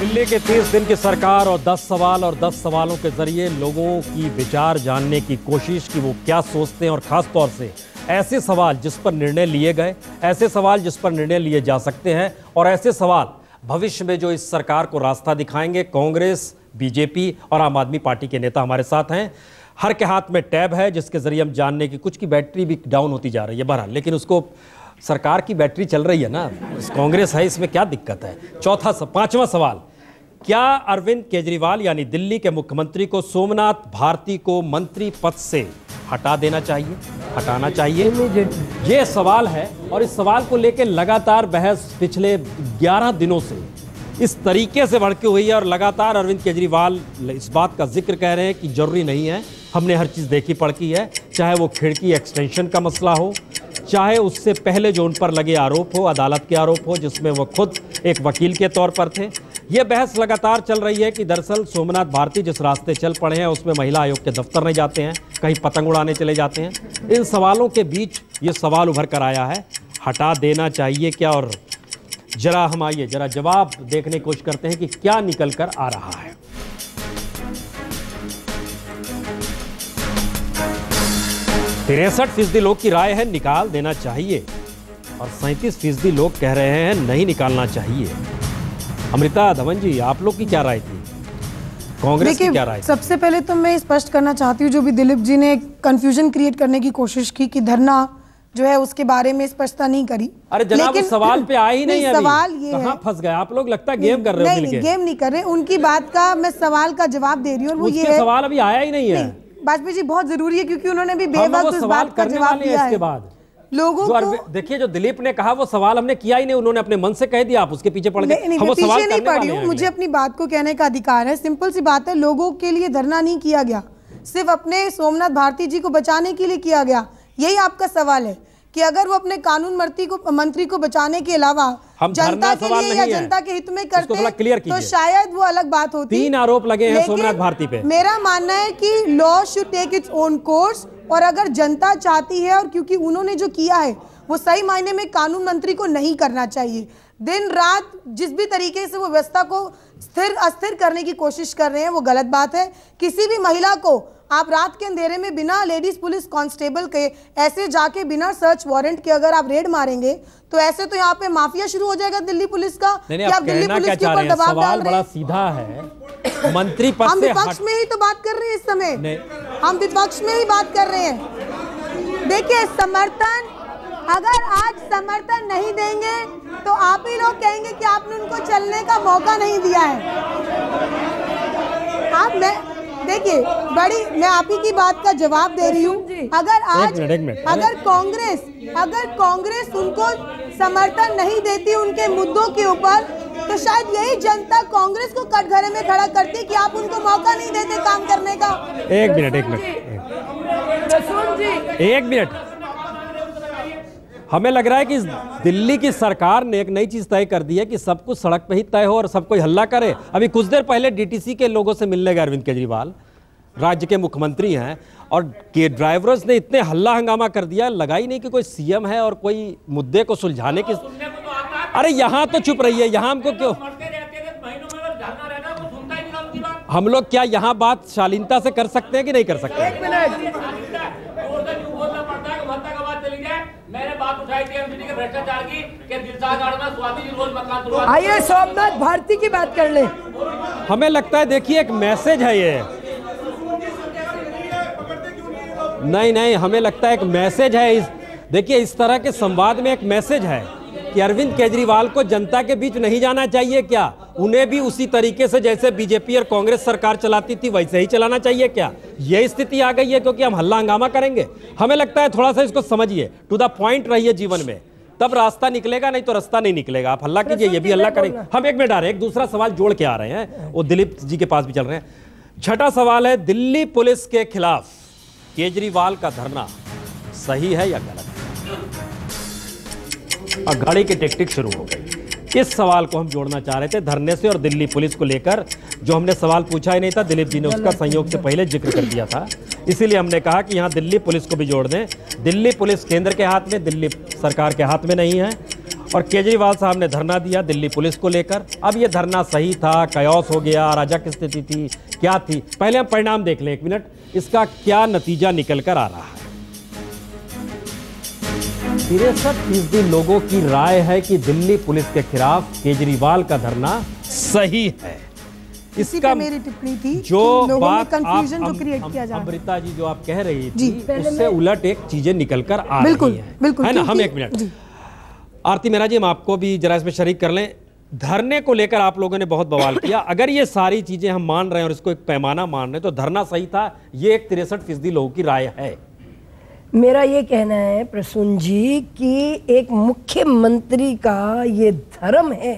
दिल्ली के 30 दिन की सरकार और 10 सवाल और 10 सवालों के जरिए लोगों की विचार जानने की कोशिश कि वो क्या सोचते हैं और खास तौर से ऐसे सवाल जिस पर निर्णय लिए गए, ऐसे सवाल जिस पर निर्णय लिए जा सकते हैं और ऐसे सवाल भविष्य में जो इस सरकार को रास्ता दिखाएंगे। कांग्रेस, बीजेपी और आम आदमी पार्टी के नेता हमारे साथ हैं। हर के हाथ में टैब है जिसके जरिए हम जानने की, कुछ की बैटरी भी डाउन होती जा रही है बहरहाल, लेकिन उसको सरकार की बैटरी चल रही है ना, कांग्रेस है, इसमें क्या दिक्कत है। पांचवा सवाल, क्या अरविंद केजरीवाल यानी दिल्ली के मुख्यमंत्री को सोमनाथ भारती को मंत्री पद से हटा देना चाहिए, हटाना चाहिए? ये सवाल है और इस सवाल को लेकर लगातार बहस पिछले 11 दिनों से इस तरीके से भड़की हुई है और लगातार अरविंद केजरीवाल इस बात का जिक्र कह रहे हैं कि जरूरी नहीं है, हमने हर चीज़ देखी पड़की है, चाहे वो खिड़की एक्सटेंशन का मसला हो, चाहे उससे पहले जो उन पर लगे आरोप हो, अदालत के आरोप हो जिसमें वो खुद एक वकील के तौर पर थे। ये बहस लगातार चल रही है कि दरअसल सोमनाथ भारती जिस रास्ते चल पड़े हैं उसमें महिला आयोग के दफ्तर नहीं जाते हैं, कहीं पतंग उड़ाने चले जाते हैं। इन सवालों के बीच ये सवाल उभर कर आया है, हटा देना चाहिए क्या? और जरा हम आइए जरा जवाब देखने की कोशिश करते हैं कि क्या निकल कर आ रहा है। 63% लोग की राय है निकाल देना चाहिए और 37% लोग कह रहे हैं नहीं निकालना चाहिए। अमृता धवन जी, आप लोग की क्या राय थी? कांग्रेस की क्या राय? सबसे पहले तो मैं स्पष्ट करना चाहती हूँ, जो भी दिलीप जी ने कंफ्यूजन क्रिएट करने की कोशिश की कि धरना जो है उसके बारे में स्पष्टता नहीं करी। अरे जनाब, सवाल पे आ ही नहीं, सवाल ये है, कहाँ फंस गए आप लोग? लगता है गेम कर रहे हो मिलके। गेम नहीं कर रहे, उनकी बात का मैं सवाल का जवाब दे रही हूँ और वो ये है, सवाल अभी आया ही नहीं है। वाजपेयी जी बहुत जरूरी है क्योंकि उन्होंने भी बेवक्त उस बात का जवाब दिया है। इसके बाद लोगों को देखिए, जो दिलीप ने कहा वो सवाल हमने किया ही नहीं, उन्होंने अपने मन से कह दिया, आप उसके पीछे पड़ गए। हम पीछे नहीं पड़ी हूँ, मुझे अपनी बात को कहने का अधिकार है। सिंपल सी बात है, लोगों के लिए धरना नहीं किया गया, सिर्फ अपने सोमनाथ भारती जी को बचाने के लिए किया गया। यही आपका सवाल है कि अगर वो अपने कानून मंत्री को बचाने के अलावा जनता के लिए या जनता के हित में करते तो शायद वो अलग बात होती। 3 आरोप लगे हैं सोमनाथ भारती पे। मेरा मानना है कि law should take its own course और अगर जनता चाहती है, और क्योंकि उन्होंने जो किया है वो सही मायने में कानून मंत्री को नहीं करना चाहिए। दिन रात जिस भी तरीके से वो व्यवस्था को स्थिर अस्थिर करने की कोशिश कर रहे हैं वो गलत बात है। किसी भी महिला को आप रात के अंधेरे में बिना लेडीज पुलिस कांस्टेबल के ऐसे जाके बिना सर्च वारंट के अगर आप रेड मारेंगे तो ऐसे तो यहाँ पे माफिया शुरू हो जाएगा दिल्ली पुलिस का। नहीं, आप दिल्ली पुलिस के ऊपर दबाव डाल रहे हैं। बड़ा सीधा है, मंत्री पद से हम विपक्ष में ही तो बात कर रहे हैं इस समय, हम विपक्ष में ही बात कर रहे हैं। देखिए, समर्थन अगर आज समर्थन नहीं देंगे तो आप ही लोग कहेंगे कि आपने उनको चलने का मौका नहीं दिया है। आप देखिए, मैं आप ही की बात का जवाब दे रही हूँ। अगर आज अगर कांग्रेस उनको समर्थन नहीं देती उनके मुद्दों के ऊपर तो शायद यही जनता कांग्रेस को कटघरे में खड़ा करती कि आप उनको मौका नहीं देते काम करने का। एक मिनट, हमें लग रहा है कि दिल्ली की सरकार ने एक नई चीज तय कर दी है कि सब कुछ सड़क पे ही तय हो और सब कोई हल्ला करे। अभी कुछ देर पहले डीटीसी के लोगों से मिलने गए अरविंद केजरीवाल, राज्य के मुख्यमंत्री हैं, और के ड्राइवर्स ने इतने हल्ला हंगामा कर दिया, लगा ही नहीं कि कोई सीएम है और कोई मुद्दे को सुलझाने की। अरे यहाँ तो चुप रही है, यहाँ हमको क्यों, हम लोग क्या यहाँ बात शालीनता से कर सकते हैं कि नहीं कर सकते? मैंने बात उठाई थी एमसीडी के भ्रष्टाचार की कि दिलशाद आड़ना स्वाति रोज मकान तुड़वा। आइए सोमनाथ भारती की बात कर ले। हमें लगता है, देखिए एक मैसेज है ये, नहीं हमें लगता है एक मैसेज है। देखिए, इस तरह के संवाद में एक मैसेज है कि अरविंद केजरीवाल को जनता के बीच नहीं जाना चाहिए क्या? उन्हें भी उसी तरीके से जैसे बीजेपी और कांग्रेस सरकार चलाती थी वैसे ही चलाना चाहिए क्या? यह स्थिति आ गई है क्योंकि हम हल्ला हंगामा करेंगे। हमें लगता है थोड़ा सा इसको समझिए, टू द पॉइंट रहिए जीवन में, तब रास्ता निकलेगा, नहीं तो रास्ता नहीं निकलेगा। आप हल्ला कीजिए, ये भी हल्ला करेंगे। हम एक मिनट आ रहे हैं, एक दूसरा सवाल जोड़ के आ रहे हैं, वो दिलीप जी के पास भी चल रहे हैं। छठा सवाल है, दिल्ली पुलिस के खिलाफ केजरीवाल का धरना सही है या गलत? और घड़ी की टिक-टिक शुरू हो गई। इस सवाल को हम जोड़ना चाह रहे थे धरने से और दिल्ली पुलिस को लेकर। जो हमने सवाल पूछा ही नहीं था, दिलीप जी ने उसका संयोग से पहले जिक्र कर दिया था, इसीलिए हमने कहा कि यहाँ दिल्ली पुलिस को भी जोड़ दें। दिल्ली पुलिस केंद्र के हाथ में, दिल्ली सरकार के हाथ में नहीं है और केजरीवाल साहब ने धरना दिया दिल्ली पुलिस को लेकर। अब ये धरना सही था, कयास हो गया, अराजक स्थिति थी, क्या थी? पहले हम परिणाम देख लें, एक मिनट, इसका क्या नतीजा निकल कर आ रहा है। 63% लोगों की राय है कि दिल्ली पुलिस के खिलाफ केजरीवाल का धरना सही है। इसका मेरी टिप्पणी थी जो बात कंफ्यूजन जो क्रिएट किया जा रहा है, अमृता जी जो आप कह रही थी उससे उलट एक चीजें निकल कर आ रही हैं, बिल्कुल, है ना? हम एक मिनट, आरती मेहरा जी, हम आपको भी जरा इसमें शरीक कर लें। धरने को लेकर आप लोगों ने बहुत बवाल किया। अगर ये सारी चीजें हम मान रहे हैं और इसको एक पैमाना मान रहे हैं तो धरना सही था, ये एक 63% लोगों की राय है। मेरा ये कहना है प्रसून जी कि एक मुख्यमंत्री का ये धर्म है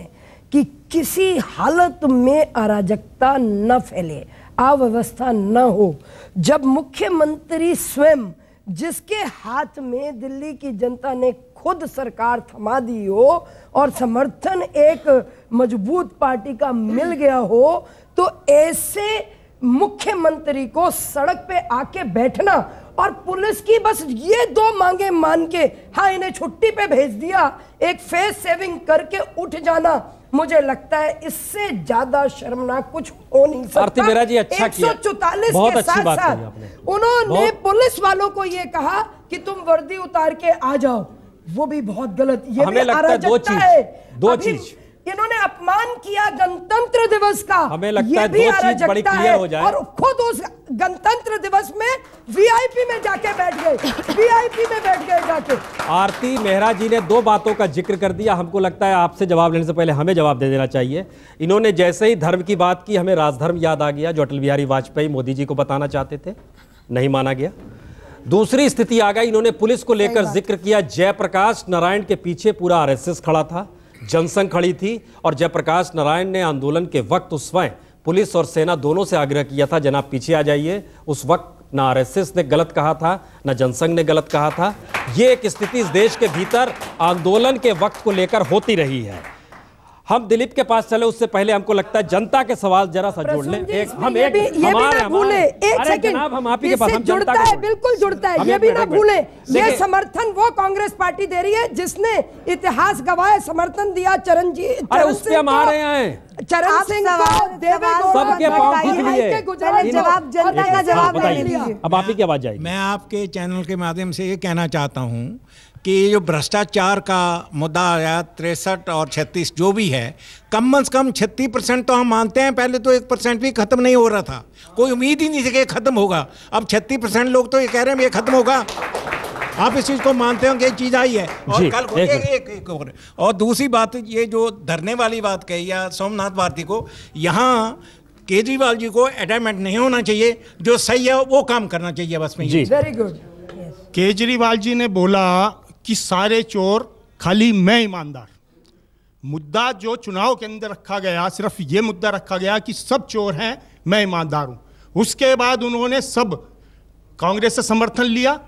कि किसी हालत में अराजकता न फैले, अव्यवस्था न हो। जब मुख्यमंत्री स्वयं, जिसके हाथ में दिल्ली की जनता ने खुद सरकार थमा दी हो और समर्थन एक मजबूत पार्टी का मिल गया हो, तो ऐसे मुख्यमंत्री को सड़क पे आके बैठना और पुलिस की बस ये 2 मांगे मान के हाँ इन्हें छुट्टी पे भेज दिया, एक फेस सेविंग करके उठ जाना, मुझे लगता है इससे ज्यादा शर्मनाक कुछ हो नहीं सकता। आरती मेहरा जी, अच्छा किया, 144 बहुत के अच्छी बात साथ कही आपने। उन्होंने पुलिस वालों को ये कहा कि तुम वर्दी उतार के आ जाओ, वो भी बहुत गलत। ये हमें भी लगता है दो चीज इन्होंने अपमान किया गणतंत्र दिवस का। हमें लगता है 2 चीज बड़ी क्लियर हो जाए। और खुद उस गणतंत्र दिवस में वीआईपी में जाके बैठ गए, वीआईपी में बैठ गए जाके। आरती मेहरा जी ने 2 बातों का जिक्र कर दिया। हमको लगता है आपसे जवाब लेने से पहले हमें जवाब दे देना चाहिए। इन्होंने जैसे ही धर्म की बात की, हमें राजधर्म याद आ गया जो अटल बिहारी वाजपेयी मोदी जी को बताना चाहते थे, नहीं माना गया। दूसरी स्थिति आ गई, इन्होंने पुलिस को लेकर जिक्र किया। जयप्रकाश नारायण के पीछे पूरा आरएसएस खड़ा था, जनसंघ खड़ी थी, और जयप्रकाश नारायण ने आंदोलन के वक्त उस समय पुलिस और सेना दोनों से आग्रह किया था, जनाब पीछे आ जाइए। उस वक्त ना आरएसएस ने गलत कहा था, ना जनसंघ ने गलत कहा था। ये एक स्थिति इस देश के भीतर आंदोलन के वक्त को लेकर होती रही है। हम दिलीप के पास चले उससे पहले हमको लगता है जनता के सवाल जरा सा जोड़ लें। एक जनाब हम आप ही के पास, हम जुड़ता है, बिल्कुल जुड़ता है, ये भी ना भूले। ये समर्थन वो कांग्रेस पार्टी दे रही है जिसने इतिहास गवाए, समर्थन दिया चरण उस पे हम आ रहे हैं, चरण सिंह सबके पांव खींच लिए। जवाब जनता का जवाब बताइए, अब आप ही की आवाज आएगी। मैं आपके चैनल के माध्यम से ये कहना चाहता हूँ कि जो भ्रष्टाचार का मुद्दा आया 63 और 36 जो भी है, कम से कम 36% तो हम मानते हैं। पहले तो 1% भी खत्म नहीं हो रहा था, कोई उम्मीद ही नहीं थी कि खत्म होगा। अब 36% लोग तो ये कह रहे हैं ये खत्म होगा। आप इस चीज़ को मानते हो कि ये चीज़ आई है? और कल एक और दूसरी बात, ये जो धरने वाली बात कही या सोमनाथ भारती को, यहाँ केजरीवाल जी को अटैचमेंट नहीं होना चाहिए, जो सही है वो काम करना चाहिए बस में। Very good. केजरीवाल जी ने बोला कि सारे चोर, खाली मैं ईमानदार। मुद्दा जो चुनाव के अंदर रखा गया, सिर्फ ये मुद्दा रखा गया कि सब चोर हैं, मैं ईमानदार हूं। उसके बाद उन्होंने सब कांग्रेस से समर्थन लिया।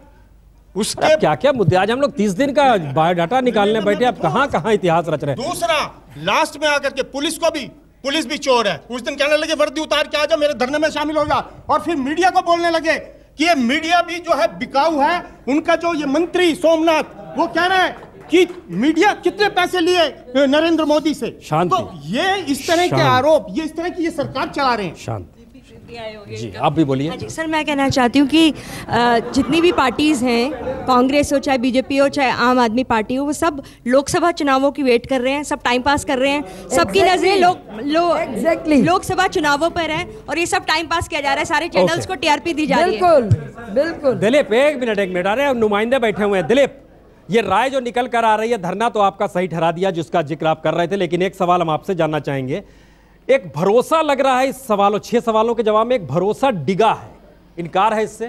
उसके क्या क्या मुद्दे, आज हम लोग 30 दिन का बायोडाटा निकालने बैठे, अब कहां इतिहास रच रहे हैं। दूसरा, लास्ट में आकर के पुलिस भी चोर है। उस दिन कहने लगे वर्दी उतार के आ जा, मेरे धरने में शामिल हो जा। और फिर मीडिया को बोलने लगे कि ये मीडिया भी जो है बिकाऊ है। उनका जो ये मंत्री सोमनाथ, वो कह रहे हैं कि मीडिया कितने पैसे लिए नरेंद्र मोदी से। शांति। तो ये इस तरह के आरोप, ये इस तरह की ये सरकार चला रहे हैं। शांति जी, आप भी बोलिए। जी सर, मैं कहना चाहती हूँ कि जितनी भी पार्टीज़ हैं, कांग्रेस हो, चाहे बीजेपी हो, चाहे आम आदमी पार्टी हो, वो सब लोकसभा चुनावों की वेट कर रहे हैं, सब टाइम पास कर रहे हैं। सबकी नजरें लोकसभा चुनावों पर है और ये सब टाइम पास किया जा रहा है। सारे चैनल्स को टीआरपी दी जा रही है। बिल्कुल बिल्कुल। दिलीप एक मिनट, अरे नुमाइंदे बैठे हुए हैं। दिलीप, ये राय जो निकल कर आ रही है, धरना तो आपका सही ठहरा दिया जिसका जिक्र आप कर रहे थे, लेकिन एक सवाल हम आपसे जानना चाहेंगे। एक भरोसा लग रहा है इस सवालों, 6 सवालों के जवाब में एक भरोसा डिगा है, इनकार है इससे?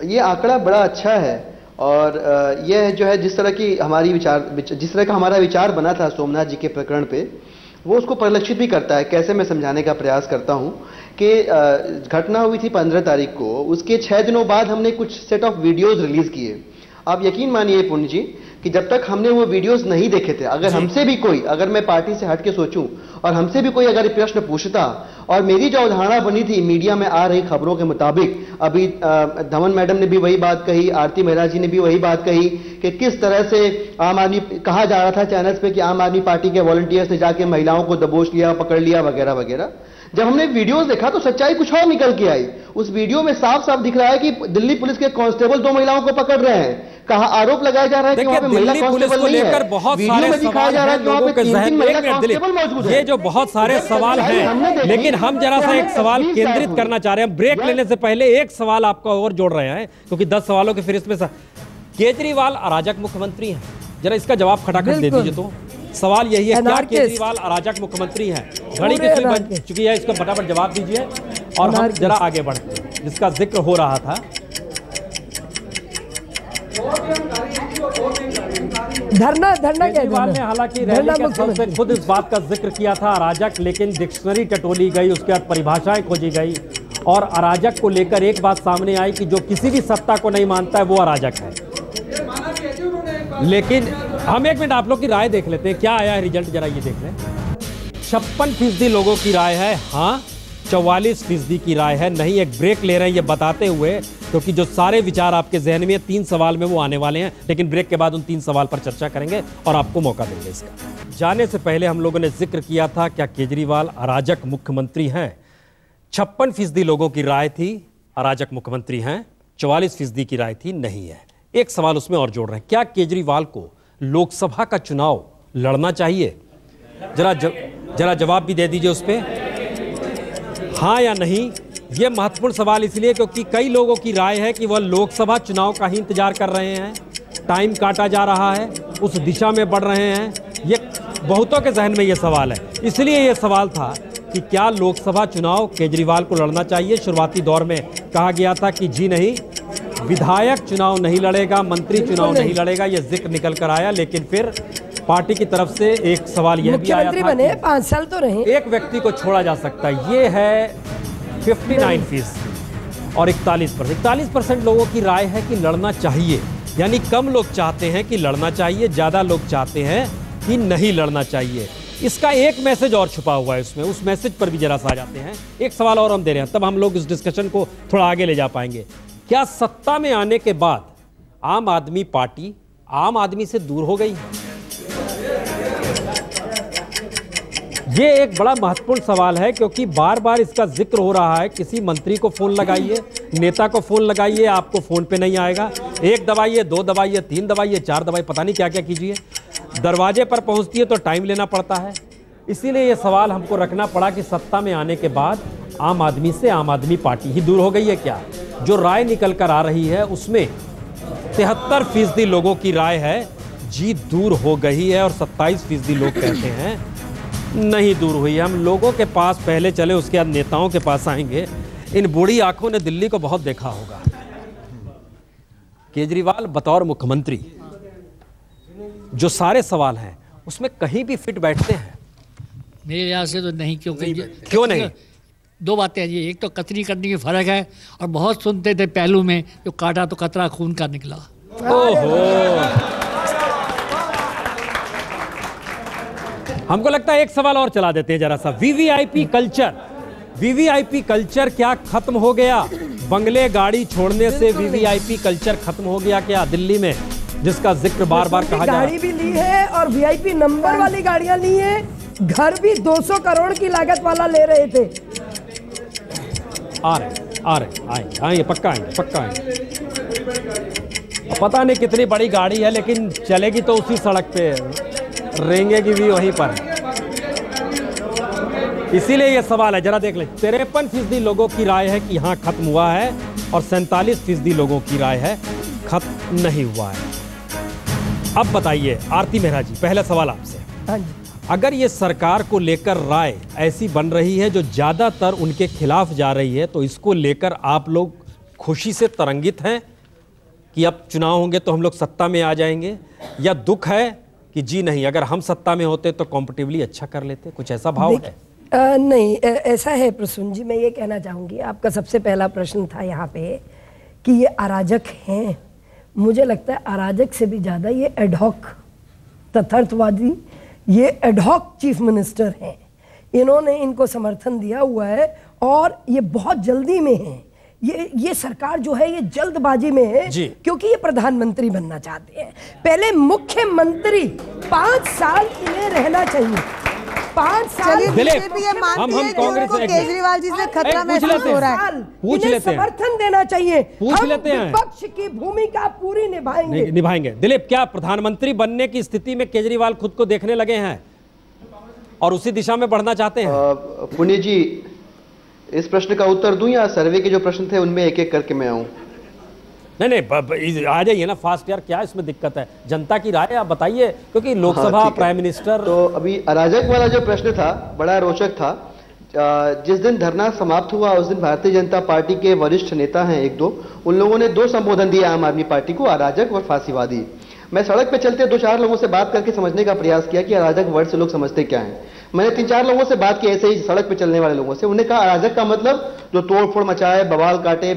ये आंकड़ा बड़ा अच्छा है और यह जो है जिस तरह का हमारा विचार बना था सोमनाथ जी के प्रकरण पे, वो उसको परिलक्षित भी करता है। कैसे मैं समझाने का प्रयास करता हूं कि घटना हुई थी 15 तारीख को, उसके 6 दिनों बाद हमने कुछ सेट ऑफ वीडियोस रिलीज किए। आप यकीन मानिए पुण्य जी कि जब तक हमने वो वीडियोस नहीं देखे थे, अगर हमसे भी कोई, अगर मैं पार्टी से हट के सोचूं और हमसे भी कोई अगर ये प्रश्न पूछता, और मेरी जो अवधारणा बनी थी मीडिया में आ रही खबरों के मुताबिक, अभी धवन मैडम ने भी वही बात कही, आरती मेहरा जी ने भी वही बात कही कि किस तरह से आम आदमी, कहा जा रहा था चैनल्स पे कि आम आदमी पार्टी के वॉलंटियर्स ने जाके महिलाओं को दबोच लिया, पकड़ लिया वगैरह वगैरह। जब हमने वीडियोस देखा तो सच्चाई कुछ और निकल के आई। उस वीडियो में साफ साफ दिख रहा है कि दिल्ली पुलिस के कांस्टेबल 2 महिलाओं को पकड़ रहे हैं। कहा आरोप लगाया जा रहा है कि वहां पे महिला कांस्टेबल नहीं है। बहुत सारे दिखाया जा रहा है कि वहां पे 3 महिला कांस्टेबल मौजूद है। ये जो बहुत सारे सवाल हैं, लेकिन हम जरा सा एक सवाल केंद्रित करना चाह रहे हैं। ब्रेक लेने से पहले एक सवाल आपका और जोड़ रहे हैं, क्योंकि 10 सवालों के फिर इसमें केजरीवाल अराजक मुख्यमंत्री हैं, जरा इसका जवाब खटाखट दे दीजिए। तो सवाल यही है, क्या केजरीवाल अराजक मुख्यमंत्री हैं? घड़ी की सुई बज चुकी है, इसका फटाफट जवाब दीजिए और हम जरा आगे बढ़ते हैं, जिसका जिक्र हो रहा था। धरना केजरीवाल ने हालांकि रैली के स्थल से खुद इस बात का जिक्र किया था अराजक, लेकिन डिक्शनरी टटोली गई, उसके बाद परिभाषाएं खोजी गई और अराजक को लेकर एक बात सामने आई कि जो किसी भी सत्ता को नहीं मानता है वो अराजक है। लेकिन हम एक मिनट आप लोग की राय देख लेते हैं, क्या आया है रिजल्ट, जरा ये देख लें। 56% लोगों की राय है हाँ, 44% की राय है नहीं। एक ब्रेक ले रहे हैं ये बताते हुए, क्योंकि जो सारे विचार आपके जहन में 3 सवाल में वो आने वाले हैं, लेकिन ब्रेक के बाद उन 3 सवाल पर चर्चा करेंगे और आपको मौका देंगे इसका। जाने से पहले हम लोगों ने जिक्र किया था क्या केजरीवाल अराजक मुख्यमंत्री हैं। 56% लोगों की राय थी अराजक मुख्यमंत्री हैं, 44% की राय थी नहीं है। एक सवाल उसमें और जोड़ रहे हैं, क्या केजरीवाल को लोकसभा का चुनाव लड़ना चाहिए? जरा जवाब भी दे दीजिए उस पर, हाँ या नहीं। यह महत्वपूर्ण सवाल इसलिए क्योंकि कई लोगों की राय है कि वह लोकसभा चुनाव का ही इंतजार कर रहे हैं, टाइम काटा जा रहा है, उस दिशा में बढ़ रहे हैं। ये बहुतों के जहन में ये सवाल है, इसलिए ये सवाल था कि क्या लोकसभा चुनाव केजरीवाल को लड़ना चाहिए। शुरुआती दौर में कहा गया था कि जी नहीं, विधायक चुनाव नहीं लड़ेगा, मंत्री चुनाव नहीं लड़ेगा, यह जिक्र निकल कर आया। लेकिन फिर पार्टी की तरफ से एक सवाल यह भी आया था बने 5 साल तो रहे, एक व्यक्ति को छोड़ा जा सकता है। ये है 59% और 41% लोगों की राय है कि लड़ना चाहिए। यानी कम लोग चाहते हैं कि लड़ना चाहिए, ज्यादा लोग चाहते हैं कि नहीं लड़ना चाहिए। इसका एक मैसेज और छुपा हुआ है उसमें, उस मैसेज पर भी जरा सा आ जाते हैं। एक सवाल और हम दे रहे हैं, तब हम लोग इस डिस्कशन को थोड़ा आगे ले जा पाएंगे। क्या सत्ता में आने के बाद आम आदमी पार्टी आम आदमी से दूर हो गई? ये एक बड़ा महत्वपूर्ण सवाल है, क्योंकि बार बार इसका जिक्र हो रहा है। किसी मंत्री को फोन लगाइए, नेता को फोन लगाइए, आपको फोन पे नहीं आएगा। 1 दबाइए, 2 दबाइए, 3 दबाइए, 4 दबाइए, पता नहीं क्या क्या कीजिए। दरवाजे पर पहुंचती है तो टाइम लेना पड़ता है। इसीलिए ये सवाल हमको रखना पड़ा कि सत्ता में आने के बाद आम आदमी से आम आदमी पार्टी ही दूर हो गई है क्या? जो राय निकल कर आ रही है उसमें 73% लोगों की राय है जी दूर हो गई है, और 27% लोग कहते हैं नहीं दूर हुई है। हम लोगों के पास पहले चले, उसके बाद नेताओं के पास आएंगे। इन बूढ़ी आंखों ने दिल्ली को बहुत देखा होगा। केजरीवाल बतौर मुख्यमंत्री जो सारे सवाल हैं उसमें कहीं भी फिट बैठते हैं? मेरे लिहाज से तो नहीं। क्यों नहीं? 2 बातें हैं जी, एक तो कतरी करने की फर्क है, और बहुत सुनते थे पहलू में जो काटा तो कतरा खून का निकला। ओहो, हमको लगता है एक सवाल और चला देते हैं जरा सा। वीवीआईपी कल्चर क्या खत्म हो गया? बंगले गाड़ी छोड़ने से वीवीआईपी कल्चर खत्म हो गया क्या दिल्ली में, जिसका जिक्र बार बार कहा जा रहा है? गाड़ी भी ली है और वीआईपी नंबर वाली गाड़ियां ली है, घर भी 200 करोड़ की लागत वाला ले रहे थे। आ रहे आएंगे, पक्का आएंगे। पता नहीं कितनी बड़ी गाड़ी है, लेकिन चलेगी तो उसी सड़क पे, रेंगेगी भी वहीं पर। इसीलिए यह सवाल है, जरा देख ले। 53% लोगों की राय है कि यहाँ खत्म हुआ है, और 47% लोगों की राय है खत्म नहीं हुआ है। अब बताइए आरती मेहरा जी, पहला सवाल आपसे। हाँ जी। अगर ये सरकार को लेकर राय ऐसी बन रही है जो ज्यादातर उनके खिलाफ जा रही है, तो इसको लेकर आप लोग खुशी से तरंगित हैं कि अब चुनाव होंगे तो हम लोग सत्ता में आ जाएंगे, या दुख है कि जी नहीं, अगर हम सत्ता में होते तो कॉम्पिटिटिवली अच्छा कर लेते? कुछ ऐसा भाव है? नहीं, ऐसा है प्रसून जी। मैं ये कहना चाहूँगी, आपका सबसे पहला प्रश्न था यहाँ पे कि ये अराजक हैं। मुझे लगता है अराजक से भी ज़्यादा ये एडहॉक तथार्थवादी, ये एडहॉक चीफ मिनिस्टर हैं। इन्होंने इनको समर्थन दिया हुआ है और ये बहुत जल्दी में है। ये सरकार जो है ये जल्दबाजी में है क्योंकि ये प्रधानमंत्री बनना चाहते हैं। पहले मुख्यमंत्री 5 साल इन्हें रहना चाहिए। 5 साल हम कांग्रेस केजरीवाल जी से खतरा महसूस हो रहा है, पूछ लेते हैं, समर्थन देना चाहिए, पूछ लेते हैं, विपक्ष की भूमिका पूरी निभाएंगे। दिलीप, क्या प्रधानमंत्री बनने की स्थिति में केजरीवाल खुद को देखने लगे हैं और उसी दिशा में बढ़ना चाहते हैं? पुण्य जी, इस प्रश्न का उत्तर दूं या सर्वे के जो प्रश्न थे उनमें एक एक करके मैं आऊं? नहीं, आ जाइए ना फास्ट यार, क्या इसमें दिक्कत है? जनता की राय आप बताइए, क्योंकि लोकसभा प्राइम मिनिस्टर। तो अभी अराजक वाला जो प्रश्न था बड़ा रोचक था। जिस दिन धरना समाप्त हुआ उस दिन भारतीय जनता पार्टी के वरिष्ठ नेता हैं 1-2, उन लोगों ने 2 संबोधन दिए आम आदमी पार्टी को, अराजक और फांसीवादी। मैं सड़क पे चलते 2-4 लोगों से बात करके समझने का प्रयास किया कि अराजक वर्ड से लोग समझते क्या हैं। मैंने 3-4 लोगों से बात की ऐसे ही सड़क पे चलने वाले लोगों से। उन्हें कहा अराजक का मतलब जो तोड़ फोड़ मचाए, बवाल काटे,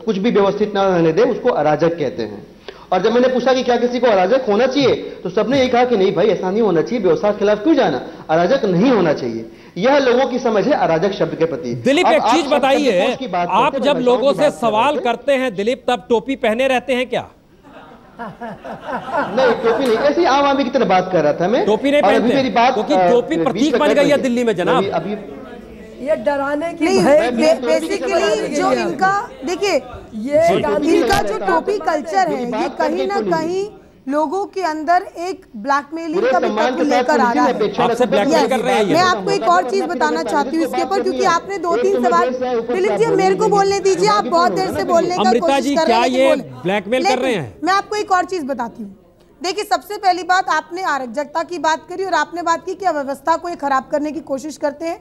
कुछ भी व्यवस्थित ना रहने दे, उसको अराजक कहते हैं। और जब मैंने पूछा कि क्या किसी को अराजक होना चाहिए तो सबने यही कहा कि नहीं भाई, ऐसा नहीं होना चाहिए, व्यवस्था के खिलाफ क्यों जाना, अराजक नहीं होना चाहिए। यह लोगों की समझ है अराजक शब्द के प्रति। दिलीप, एक चीज बताइए, आप जब लोगों से सवाल करते हैं दिलीप, तब टोपी पहने रहते हैं क्या? नहीं, टोपी नहीं, ऐसी आम आदमी की तरह बात कर रहा था मैं। टोपी नहीं पहनते, मेरी बात, क्योंकि टोपी प्रतीक बन गई है दिल्ली में जनाब। अभी ये डराने की बेसिकली जो इनका, देखिए इनका जो टोपी कल्चर है ये कहीं ना कहीं लोगों के अंदर एक ब्लैकमेलिंग का भी तत्व लेकर आ रहा है। आपसे ब्लैकमेल कर रहे हैं ये। मैं आपको एक और चीज बताना चाहती हूँ इसके ऊपर, क्योंकि आपने 2-3 सवाल। दिलीप जी, मेरे को बोलने दीजिए, आप बहुत देर से बोलने का कोशिश कर रहे हैं। क्या ये ब्लैकमेल कर रहे हैं? मैं आपको एक और चीज बताती हूँ। देखिए, सबसे पहली बात, आपने अराजकता की बात करी और आपने बात की कि अव्यवस्था को खराब करने की कोशिश करते हैं।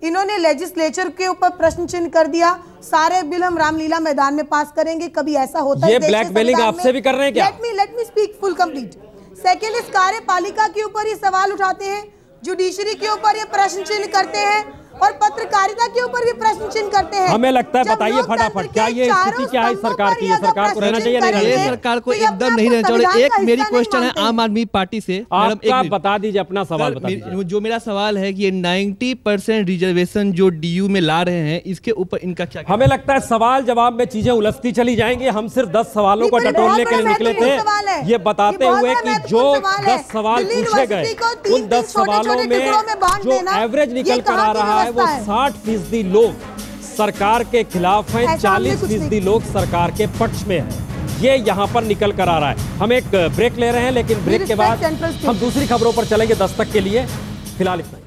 इन्होंने लेजिस्लेचर के ऊपर प्रश्न चिन्ह कर दिया, सारे बिल हम रामलीला मैदान में पास करेंगे। कभी ऐसा होता है? ये ब्लैकमेलिंग आपसे भी कर रहे हैं क्या? Let me speak full complete. Second, इस कार्यपालिका के ऊपर ये सवाल उठाते हैं, जुडिशरी के ऊपर ये प्रश्न चिन्ह करते हैं और पत्रकारिता के ऊपर भी प्रश्न चिन्ह करते हैं। हमें लगता है, बताइए फटाफट, क्या ये स्थिति क्या है सरकार की? सरकार को रहना चाहिए नहीं? ये सरकार को एकदम नहीं रहना चाहिए। एक मेरी क्वेश्चन है आम आदमी पार्टी से, आपका बता दीजिए अपना सवाल बता दीजिए। जो मेरा सवाल है कि 90% रिजर्वेशन जो डीयू में ला रहे हैं, इसके ऊपर इनका क्या? हमें लगता है सवाल जवाब में चीजें उलझती चली जाएंगी। हम सिर्फ 10 सवालों को टटोलने के लिए निकले थे, ये बताते हुए कि जो 10 सवाल पूछे गए उन 10 सवालों में जो एवरेज निकल कर आ रहा है वो 60% लोग सरकार के खिलाफ हैं, 40% लोग सरकार के पक्ष में हैं। ये यहाँ पर निकल कर आ रहा है। हम एक ब्रेक ले रहे हैं, लेकिन ब्रेक के बाद हम दूसरी खबरों पर चलेंगे 10 तक के लिए। फिलहाल इतना।